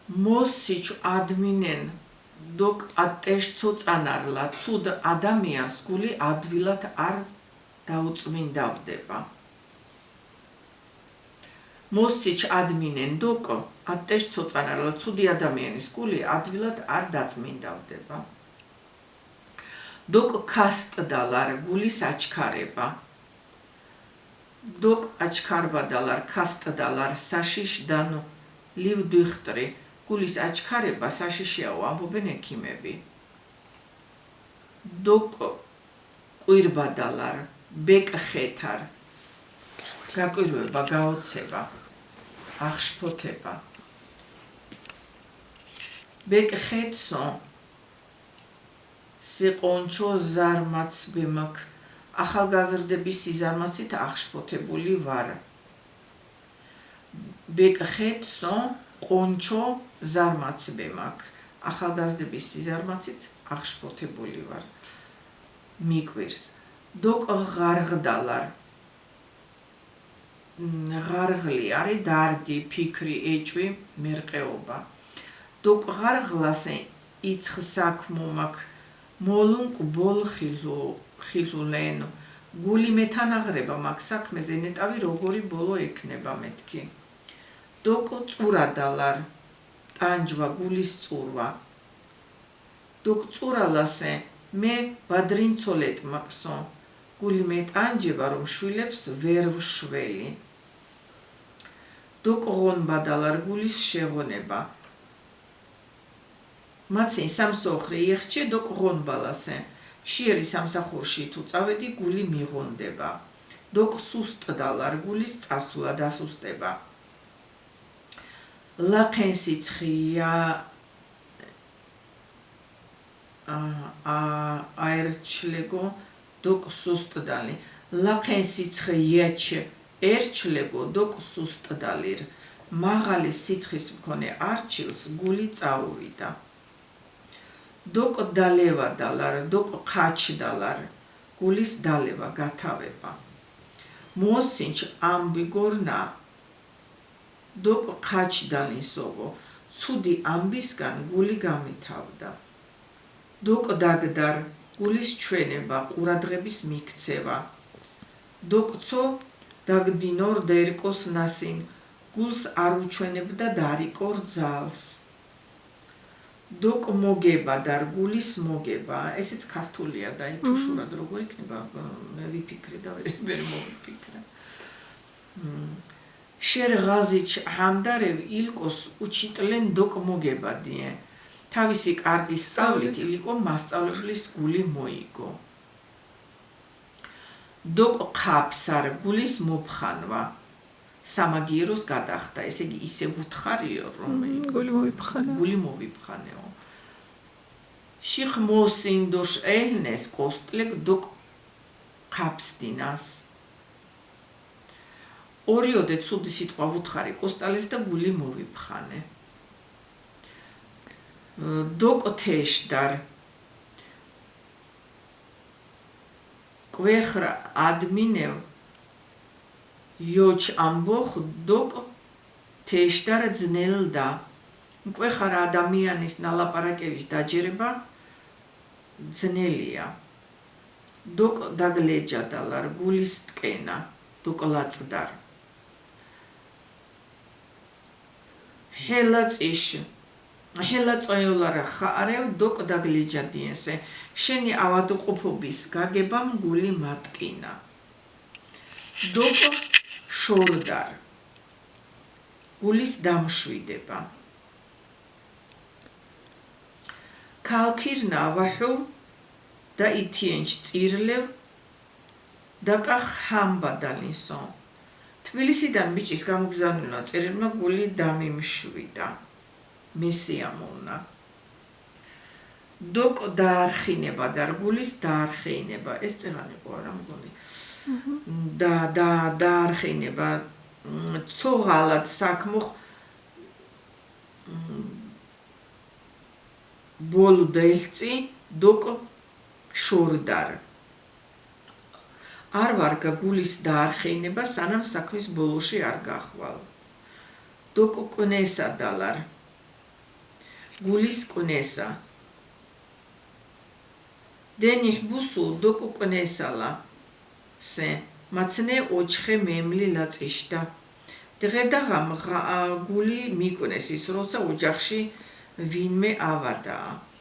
მოსიჩ ადმინენ დოკ ატეშცო წანარლა ცუდ ადამიანს გული ადვილად არ დაუწმინდავდება მოსიჩ ადმინენ დოკ ატეშცო წანარლა ცუდი ადამიანის გული ადვილად არ დაწმინდავდება დოკ ქასტდალარ გულის აჩქარება დოკ აჩქარბადალარ ქასტდალარ საშიშ დანო ლივდუხტრი გულის აჩქარება საშიშიაო ამბობენ ექიმები დოკ კვირბადალარ ბეკხეთარ გაკვირვება გაოცება აღშფოთება ბეკხეთსო სიყონჩო ზარმაც ბემაკ ახალგაზრდების სიზარმაცით აღშფოთებული ვარ ბეკხეთსო ყონჩო ზარმაც ბემაკ ახალგაზრდების სიზარმაცით აღშფოთებული ვარ მიკვირს დოკ ღარღდალარ ღარღლი არის დარდი ფიქრი ეჭვი მერყეობა დოკ ღარღლასე იცხ საქმომაკ მოლუნკ ბოლ ხილულენო გული მეთანაღრება მაგ საქმეზე ნეტავი როგორი ბოლო ექნება მეთქი დოკ წურადალარ ტანჯვა გულის წურვა დოკ წურალასე მე ბადრინცოლეთ მაქსო გული მეტანჯება რომ შვილებს ვერ ვშველი დოკ ღონბადალარ გულის შეღონება მაცინ სამსოხრი იხჩე დოკ ღონბალასე შიერი სამსახურში თუ წავედი გული მიღონდება დოკ სუსტდალარ გულის წასვლა დასუსტება ლაყენსიცხია აერჩლეგო დოკ სუსტდალი ლაყენსიცხიაჩ ერჩლეგო დოკ სუსტდალირ მაღალი სიცხის მქონე არჩილს გული წაუვიდა დოკ დალევადალარ დოკ ყაჩდალარ გულის დალევა გათავება მოსინჩ ამბიგორნა დოკ ყაჩდალისოვო ცუდი ამბისგან გული გამითავდა დოკ დაგდარ გულის ჩვენება ყურადღების მიქცევა დოკ ცო დაგდინორ დერკოს ნასინ გულს არ უჩვენებდა დარიკორ ძალს დოკ მოგება დარ გულის მოგება ესეც ქართულია და ითუშურად როგორ იქნება მე ვიფიქრე და ვერ მოვიფიქრე შერ ღაზიჩ ჰამდარევ ილკოს უჩიტლენ დოკ მოგებადიე თავისი კარდის სწავლით ილიკო მასწავლებლის გული მოიგო დოკ ყაფსარ გულის მოფხანვა სამაგიეროს გადახდა ესე იგი ისე ვუთხარიო რომ გული მოვიფხანეო შიხ მოსინდოშ ელნეს კოსტლეკ დოკ ყაფსდინას ორიოდე ცუდი სიტყვა ვუთხარი კოსტალეს და გული მოვიფხანე დოკ თეშდარ კვეხრა ადმინევ იოჩ ამბოხ დოკ თეშდარ ძნელდა კვეხარა ადამიანის ნალაპარაკების დაჯერება ძნელია დოკ დაგლეჯადალარ გულის ტკენა დოკ ლაწდარ ჰელაწიშ ჰელაწოევლარა ხარევ დოკ დაგლეჯადიენსე შენი ავადმყოფობის გაგებამ გული მატკინა დოკ შორდარ გულის დამშვიდება ქალქირნა ვაჰუ და ითიენჩ წირლევ დაკახ ჰამბადალისო თბილისიდან ბიჭის გამოგზავნილმა წერილმა გული დამიმშვიდა მესიამოვნა დოკ დაარხინება და გულის დაარხინება ეს წეღანი ყო არა მგონი დაარხინება ცოღალად საქმო ბოლუ დელწი დოკ შორდარ არ ვარგა გულის დაარხინება სანამ საქმის ბოლოში არ გახვალ დოკ კნესადალარ გულის კვნესა დენი ჰბუსუ დოკუ კვნესალა სე მაცნე ოჩხე მემლი ლაწიშდა დღედაღამ გული მიკვნეს ის როცა ოჯახში ვინმე ავადაა